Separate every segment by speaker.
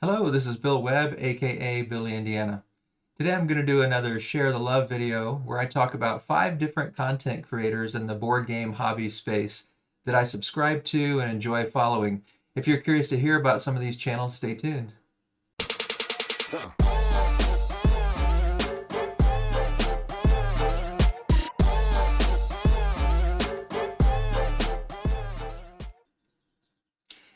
Speaker 1: Hello, this is Bill Webb, aka Billy Indiana. Today I'm going to do another Share the Love video where I talk about 5 different content creators in the board game hobby space that I subscribe to and enjoy following. If you're curious to hear about some of these channels, stay tuned.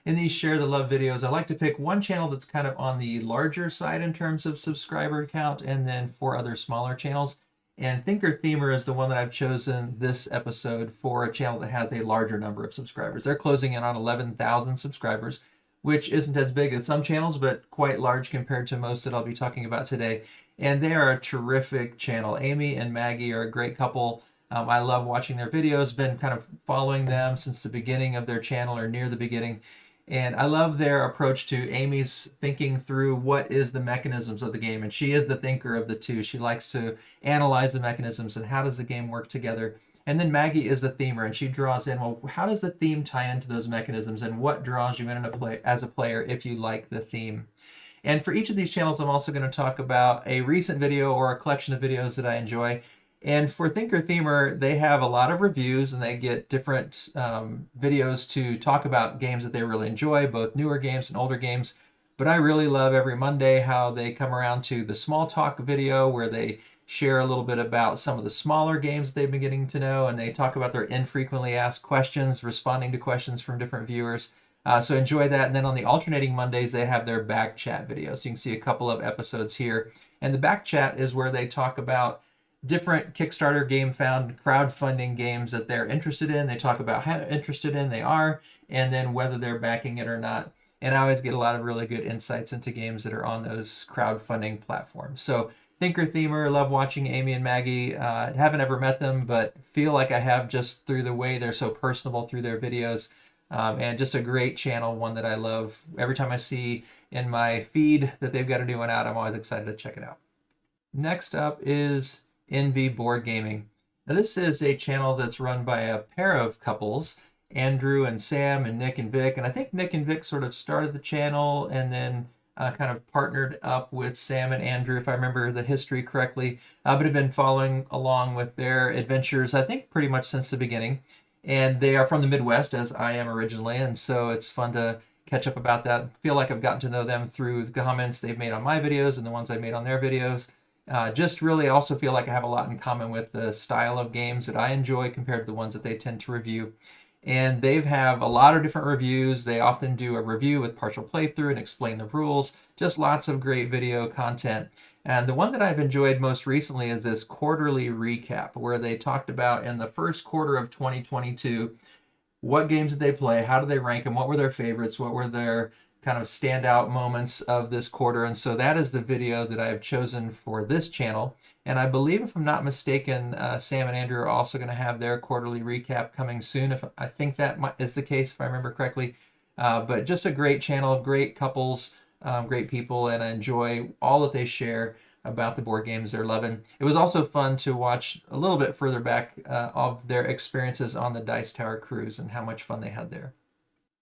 Speaker 1: In these Share the Love videos, I like to pick one channel that's kind of on the larger side in terms of subscriber count, and then 4 other smaller channels. And Thinker Themer is the one that I've chosen this episode for a channel that has a larger number of subscribers. They're closing in on 11,000 subscribers, which isn't as big as some channels, but quite large compared to most that I'll be talking about today. And they are a terrific channel. Amy and Maggie are a great couple. I love watching their videos, been kind of following them since the beginning of their channel or near the beginning. And I love their approach to Amy's thinking through what is the mechanisms of the game. And she is the thinker of the two. She likes to analyze the mechanisms and how does the game work together. And then Maggie is the themer, and she draws in, well, how does the theme tie into those mechanisms, and what draws you in as a player if you like the theme. And for each of these channels, I'm also going to talk about a recent video or a collection of videos that I enjoy. And for Thinker Themer, they have a lot of reviews, and they get different videos to talk about games that they really enjoy, both newer games and older games. But I really love every Monday how they come around to the small talk video where they share a little bit about some of the smaller games that they've been getting to know, and they talk about their infrequently asked questions, responding to questions from different viewers. So enjoy that. And then on the alternating Mondays, they have their back chat videos. So you can see a couple of episodes here. And the back chat is where they talk about different Kickstarter GameFound crowdfunding games that they're interested in. They talk about how interested in they are, and then whether they're backing it or not. And I always get a lot of really good insights into games that are on those crowdfunding platforms. So Thinker Themer, love watching Amy and Maggie. Haven't ever met them, but feel like I have just through the way they're so personable through their videos. And just a great channel, one that I love. Every time I see in my feed that they've got a new one out, I'm always excited to check it out. Next up is Envy Board Gaming. Now this is a channel that's run by a pair of couples, Andrew and Sam, and Nick and Vic. And I think Nick and Vic sort of started the channel and then kind of partnered up with Sam and Andrew, if I remember the history correctly, but have been following along with their adventures, I think, pretty much since the beginning. And they are from the Midwest, as I am originally, and so it's fun to catch up about that. I feel like I've gotten to know them through the comments they've made on my videos and the ones I made on their videos. Just really also feel like I have a lot in common with the style of games that I enjoy compared to the ones that they tend to review. And they have a lot of different reviews. They often do a review with partial playthrough and explain the rules. Just lots of great video content. And the one that I've enjoyed most recently is this quarterly recap, where they talked about in the first quarter of 2022, what games did they play, how did they rank them, what were their favorites, what were their kind of standout moments of this quarter. And so that is the video that I have chosen for this channel. And I believe, if I'm not mistaken, Sam and Andrew are also going to have their quarterly recap coming soon. If I think that is the case, if I remember correctly. But just a great channel, great couples, great people, and I enjoy all that they share about the board games they're loving. It was also fun to watch a little bit further back of their experiences on the Dice Tower cruise and how much fun they had there.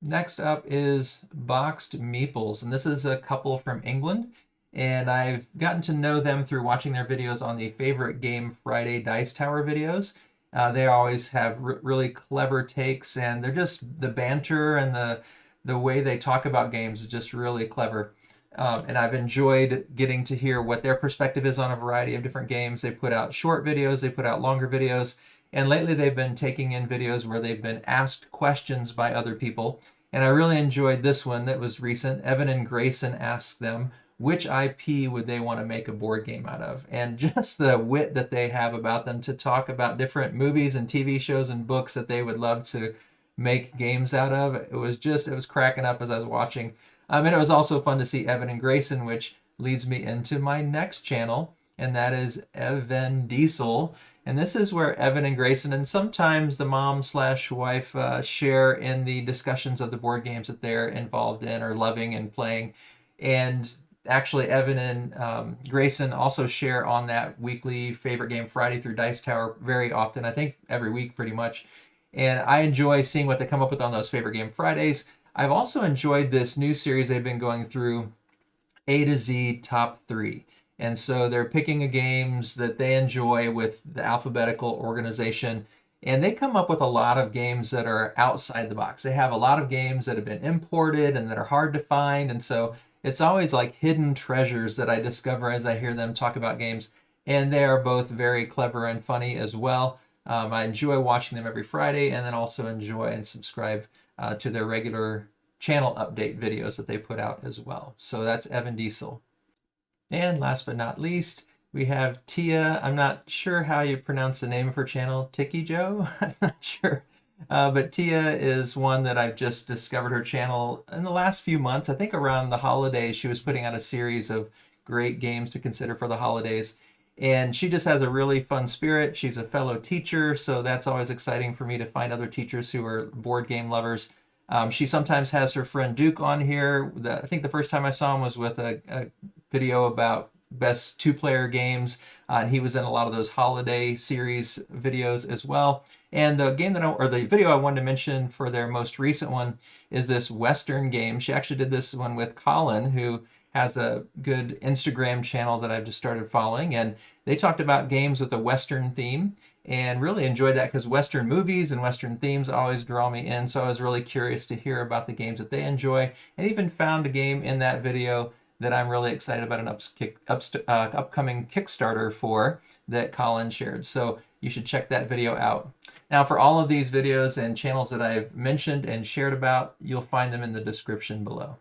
Speaker 1: Next up is Boxed Meeples, and this is a couple from England, and I've gotten to know them through watching their videos on the Favorite Game Friday Dice Tower videos. They always have really clever takes, and they're just, the banter and the way they talk about games is just really clever. And I've enjoyed getting to hear what their perspective is on a variety of different games. They put out short videos, they put out longer videos, and lately they've been taking in videos where they've been asked questions by other people. And I really enjoyed this one that was recent. Evan and Grayson asked them, which IP would they want to make a board game out of? And just the wit that they have about them to talk about different movies and TV shows and books that they would love to make games out of. It was cracking up as I was watching. And it was also fun to see Evan and Grayson, which leads me into my next channel, and that is eVanDiesel. And this is where Evan and Grayson, and sometimes the mom/wife, share in the discussions of the board games that they're involved in or loving and playing. And actually, Evan and Grayson also share on that weekly Favorite Game Friday through Dice Tower very often, I think every week pretty much. And I enjoy seeing what they come up with on those Favorite Game Fridays. I've also enjoyed this new series they've been going through A to Z top 3. And so they're picking games that they enjoy with the alphabetical organization. And they come up with a lot of games that are outside the box. They have a lot of games that have been imported and that are hard to find. And so it's always like hidden treasures that I discover as I hear them talk about games. And they are both very clever and funny as well. I enjoy watching them every Friday, and then also enjoy and subscribe to their regular channel update videos that they put out as well. So that's eVanDiesel. And last but not least, we have Tia. I'm not sure how you pronounce the name of her channel. Tikyjo? I'm not sure. But Tia is one that I've just discovered her channel in the last few months. I think around the holidays, she was putting out a series of great games to consider for the holidays. And she just has a really fun spirit. She's a fellow teacher, so that's always exciting for me to find other teachers who are board game lovers. She sometimes has her friend Duke on here. I think the first time I saw him was with a video about best two-player games, and he was in a lot of those holiday series videos as well. And the game the video I wanted to mention for their most recent one is this Western game. She actually did this one with Colin, who has a good Instagram channel that I've just started following, and they talked about games with a Western theme, and really enjoyed that because Western movies and Western themes always draw me in. So I was really curious to hear about the games that they enjoy, and even found a game in that video that I'm really excited about an upcoming Kickstarter for that Colin shared. So you should check that video out. Now, for all of these videos and channels that I've mentioned and shared about, you'll find them in the description below.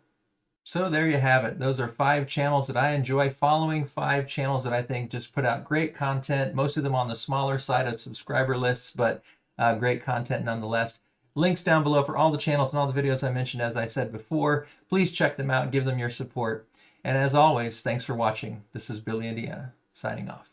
Speaker 1: So there you have it. Those are 5 channels that I enjoy following, 5 channels that I think just put out great content, most of them on the smaller side of subscriber lists, but great content nonetheless. Links down below for all the channels and all the videos I mentioned, as I said before. Please check them out, give them your support. And as always, thanks for watching. This is Billy Indiana, signing off.